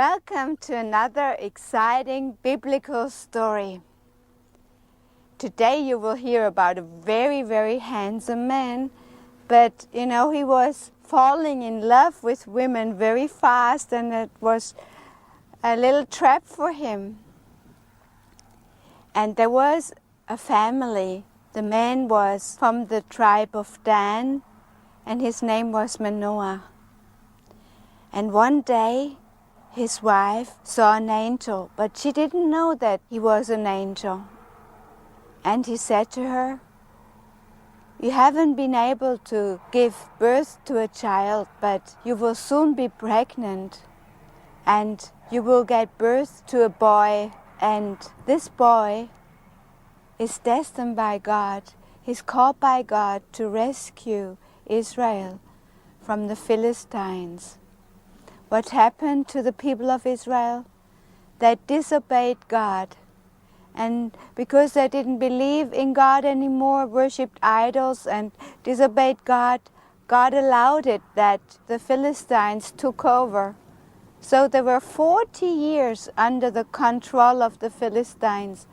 Welcome to another exciting biblical story. Today you will hear about a very, very handsome man, but he was falling in love with women very fast, and it was a little trap for him. And there was a family. The man was from the tribe of Dan, and his name was Manoah. And one day his wife saw an angel, but she didn't know that he was an angel. And he said to her, "You haven't been able to give birth to a child, but you will soon be pregnant, and you will get birth to a boy, and this boy is destined by God. He's called by God to rescue Israel from the Philistines." What happened to the people of Israel? They disobeyed God. And because they didn't believe in God anymore, worshipped idols and disobeyed God, God allowed it that the Philistines took over. So they were 40 years under the control of the Philistines,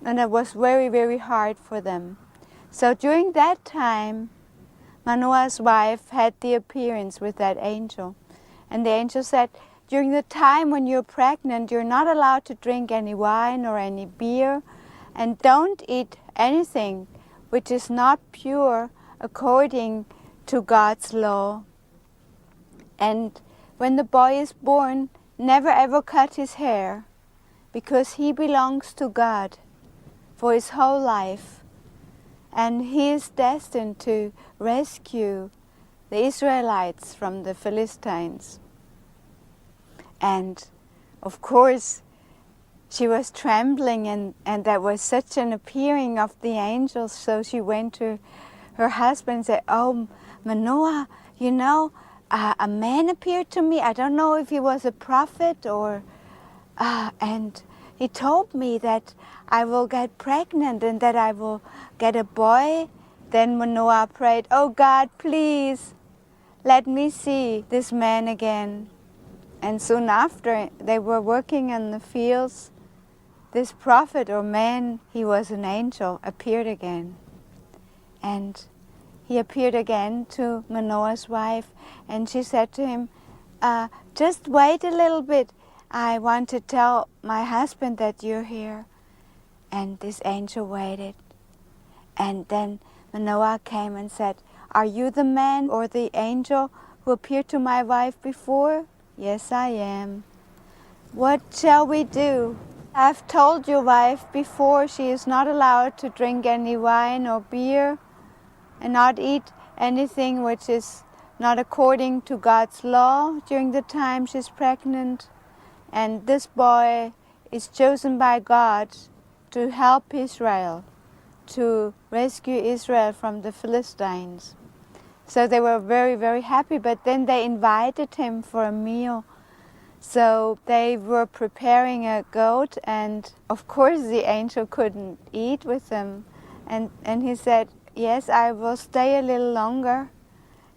and it was very, very hard for them. So during that time, Manoah's wife had the appearance with that angel. And the angel said, during the time when you're pregnant, you're not allowed to drink any wine or any beer, and don't eat anything which is not pure according to God's law. And when the boy is born, never ever cut his hair, because he belongs to God for his whole life. And he is destined to rescue the Israelites from the Philistines. And of course she was trembling, and that was such an appearing of the angels. So she went to her husband and said, "Oh, Manoah, a man appeared to me. I don't know if he was a prophet or and he told me that I will get pregnant and that I will get a boy." Then Manoah prayed, "Oh God, please let me see this man again." And soon after, they were working in the fields. This prophet or man, he was an angel, appeared again. And he appeared again to Manoah's wife, and she said to him, "Just wait a little bit. I want to tell my husband that you're here." And this angel waited. And then Manoah came and said, "Are you the man or the angel who appeared to my wife before?" "Yes, I am." "What shall we do? I've told your wife before she is not allowed to drink any wine or beer and not eat anything which is not according to God's law during the time she's pregnant. And this boy is chosen by God to help Israel, to rescue Israel from the Philistines." So they were very, very happy, but then they invited him for a meal. So they were preparing a goat, and of course the angel couldn't eat with them. And he said, "Yes, I will stay a little longer,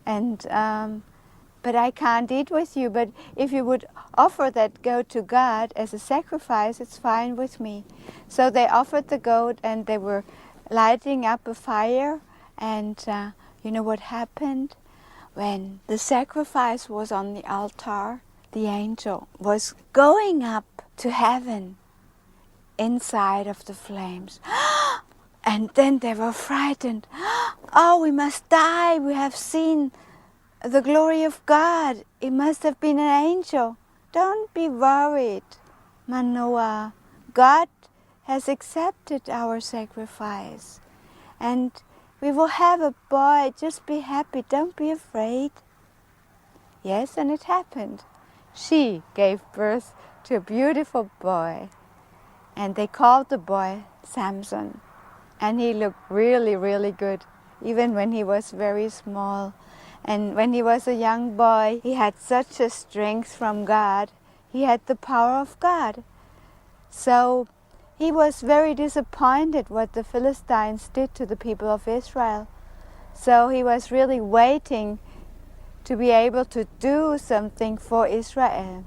but I can't eat with you. But if you would offer that goat to God as a sacrifice, it's fine with me." So they offered the goat, and they were lighting up a fire. And you know what happened? When the sacrifice was on the altar, the angel was going up to heaven inside of the flames. And then they were frightened. "Oh, we must die. We have seen the glory of God. It must have been an angel." "Don't be worried, Manoah. God has accepted our sacrifice, and we will have a boy. Just be happy. Don't be afraid." Yes, and it happened. She gave birth to a beautiful boy, and they called the boy Samson. And he looked really, really good, even when he was very small. And when he was a young boy, he had such a strength from God. He had the power of God. So he was very disappointed what the Philistines did to the people of Israel. So he was really waiting to be able to do something for Israel.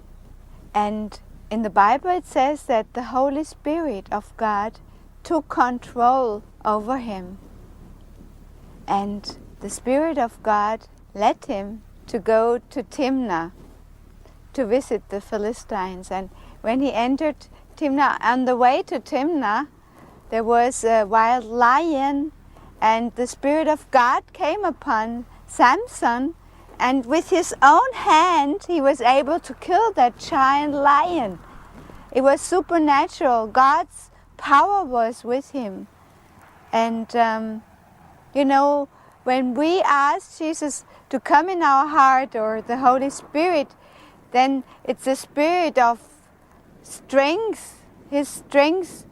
And in the Bible it says that the Holy Spirit of God took control over him. And the Spirit of God led him to go to Timnah to visit the Philistines. And when he entered Timnah, on the way to Timnah, there was a wild lion, and the Spirit of God came upon Samson, and with his own hand he was able to kill that giant lion. It was supernatural. God's power was with him. And when we ask Jesus to come in our heart, or the Holy Spirit, then it's a spirit of strength. His strength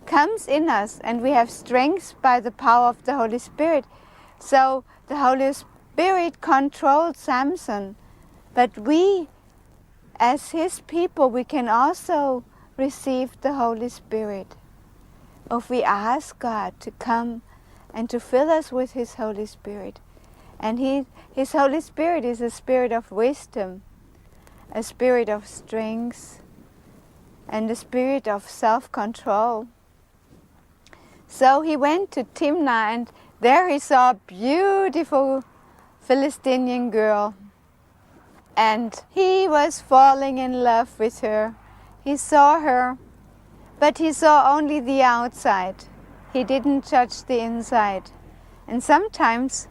comes in us, and we have strength by the power of the Holy Spirit. So the Holy Spirit controlled Samson, but we, as his people, we can also receive the Holy Spirit if we ask God to come and to fill us with his Holy Spirit. And his Holy Spirit is a spirit of wisdom, a spirit of strength, and a spirit of self-control. So he went to Timnah, and there he saw a beautiful Philistine girl. And he was falling in love with her. He saw her, but he saw only the outside. He didn't judge the inside. And sometimes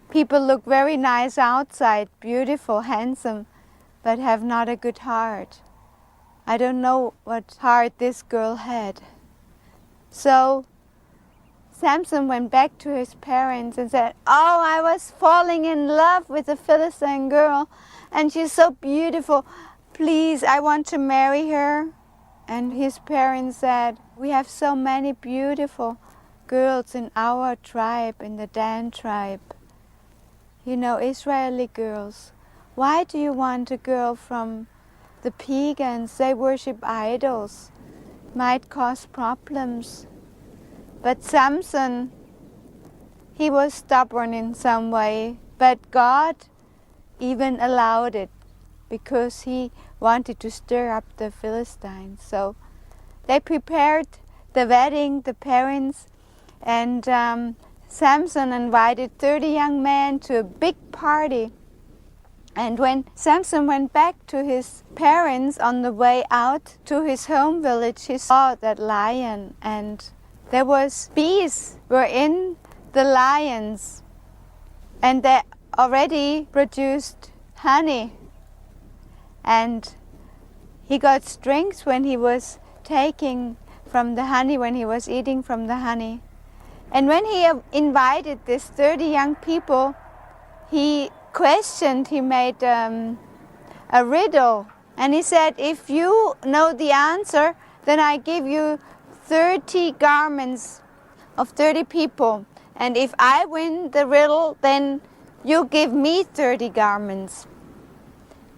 people look very nice outside, beautiful, handsome, but have not a good heart. I don't know what heart this girl had. So Samson went back to his parents and said, "Oh, I was falling in love with a Philistine girl, and she's so beautiful. Please, I want to marry her." And his parents said, "We have so many beautiful girls in our tribe, in the Dan tribe. Israeli girls. Why do you want a girl from the pagans? They worship idols. Might cause problems." But Samson, he was stubborn in some way, but God even allowed it because he wanted to stir up the Philistines. So they prepared the wedding, the parents, and Samson invited 30 young men to a big party. And when Samson went back to his parents on the way out to his home village, he saw that lion, and there was bees were in the lions, and they already produced honey. And he got strength when he was taking from the honey, when he was eating from the honey. And when he invited these 30 young people, he made a riddle. And he said, "If you know the answer, then I give you 30 garments of 30 people. And if I win the riddle, then you give me 30 garments."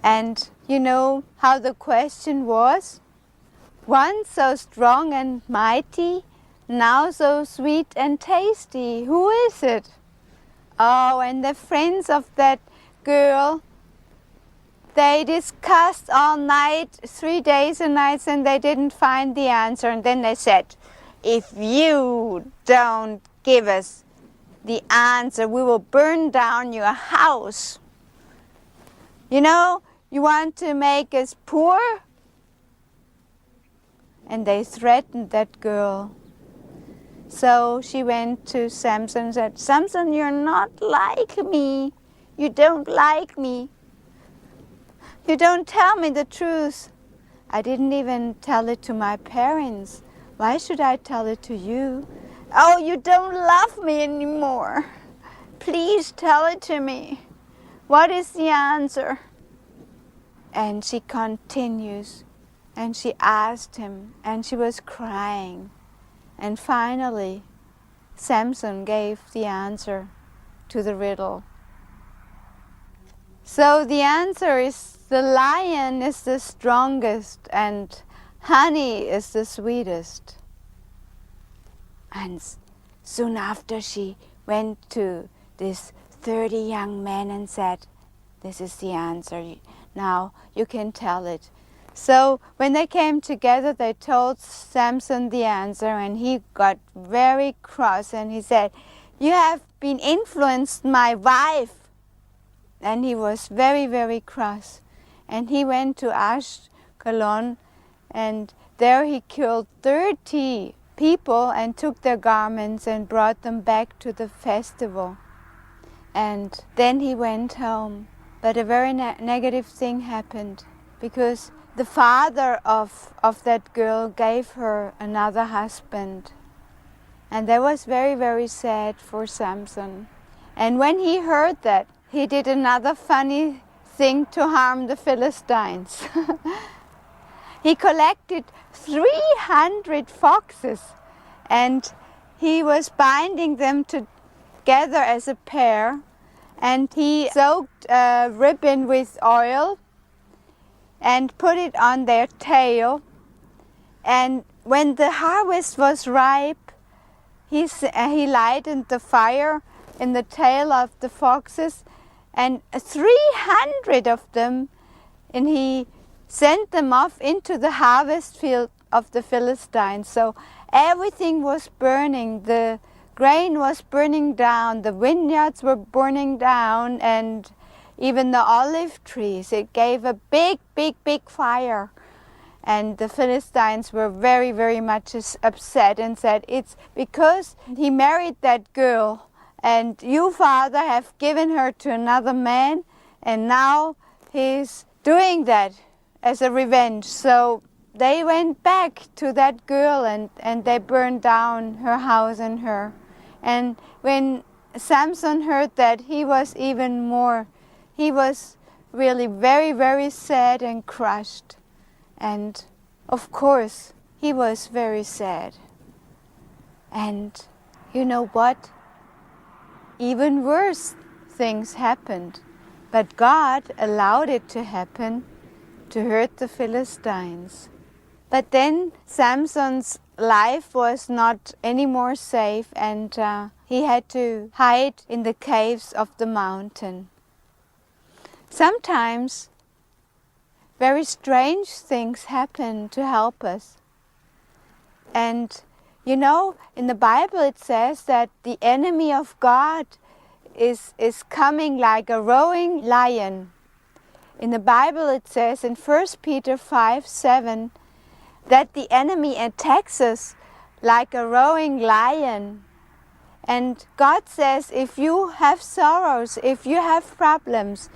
And you know how the question was? "One so strong and mighty, now so sweet and tasty. Who is it?" Oh, and the friends of that girl, they discussed all night, 3 days and nights, and they didn't find the answer. And then they said, "If you don't give us the answer, we will burn down your house. You want to make us poor?" And they threatened that girl. So she went to Samson and said, "Samson, you're not like me. You don't like me. You don't tell me the truth. I didn't even tell it to my parents. Why should I tell it to you? Oh, you don't love me anymore. Please tell it to me. What is the answer?" And she continues, and she asked him, and she was crying. And finally, Samson gave the answer to the riddle. So the answer is, the lion is the strongest and honey is the sweetest. And soon after, she went to these 30 young men and said, "This is the answer. Now you can tell it." So when they came together, they told Samson the answer, and he got very cross, and he said, "You have been influenced my wife." And he was very, very cross. And he went to Ashkelon, and there he killed 30 people and took their garments and brought them back to the festival. And then he went home. But a very negative thing happened, because the father of that girl gave her another husband. And that was very, very sad for Samson. And when he heard that, he did another funny thing to harm the Philistines. He collected 300 foxes, and he was binding them together as a pair, and he soaked a ribbon with oil and put it on their tail. And when the harvest was ripe, he lighted the fire in the tail of the foxes, and 300 of them, and he sent them off into the harvest field of the Philistines. So everything was burning. The grain was burning down, the vineyards were burning down, and even the olive trees. It gave a big, big, big fire. And the Philistines were very, very much upset and said, "It's because he married that girl, and you, Father, have given her to another man, and now he's doing that as a revenge." So they went back to that girl, and they burned down her house and her. And when Samson heard that, he was really very, very sad and crushed. And of course, he was very sad. And you know what? Even worse things happened. But God allowed it to happen to hurt the Philistines. But then Samson's life was not any more safe, and he had to hide in the caves of the mountain. Sometimes very strange things happen to help us. And you know, in the Bible it says that the enemy of God is coming like a roaring lion. In the Bible it says in 1 Peter 5:7 that the enemy attacks us like a roaring lion. And God says, if you have sorrows, if you have problems,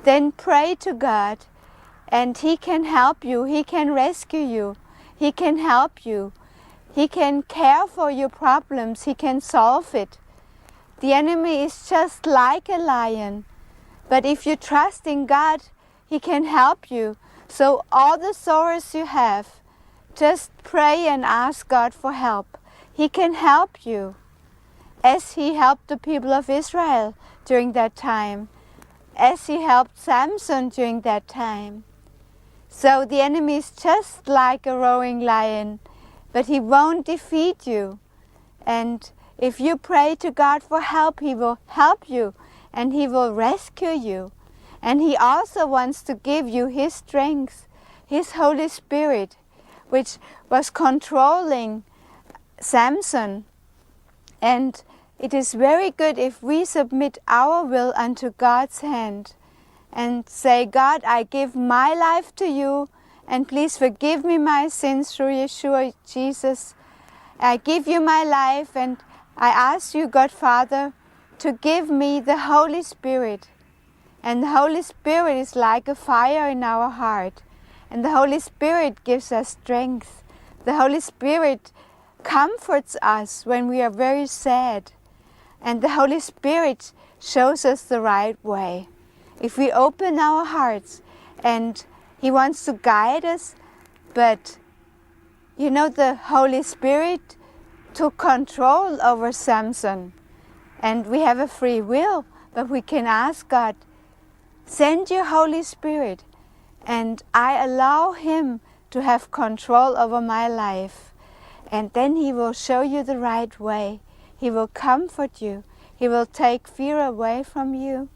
then pray to God, and He can help you, He can rescue you, He can help you, He can care for your problems, He can solve it. The enemy is just like a lion, but if you trust in God, He can help you. So all the sorrows you have, just pray and ask God for help. He can help you, as He helped the people of Israel during that time, as He helped Samson during that time. So the enemy is just like a roaring lion, but he won't defeat you. And if you pray to God for help, He will help you, and He will rescue you. And He also wants to give you His strength, His Holy Spirit, which was controlling Samson. And it is very good if we submit our will unto God's hand and say, God, I give my life to you, and please forgive me my sins through Yeshua Jesus. I give you my life, and I ask you, God Father, to give me the Holy Spirit. And the Holy Spirit is like a fire in our heart. And the Holy Spirit gives us strength. The Holy Spirit comforts us when we are very sad. And the Holy Spirit shows us the right way. If we open our hearts, and He wants to guide us, but you know, the Holy Spirit took control over Samson. And we have a free will, but we can ask God, send your Holy Spirit, and I allow Him to have control over my life. And then He will show you the right way. He will comfort you. He will take fear away from you.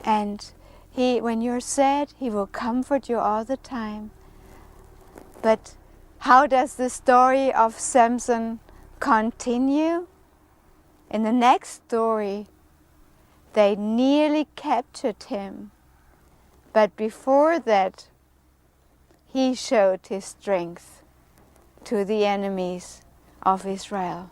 And when you're sad, He will comfort you all the time. But how does the story of Samson continue? In the next story, they nearly captured him. But before that, he showed his strength to the enemies of Israel.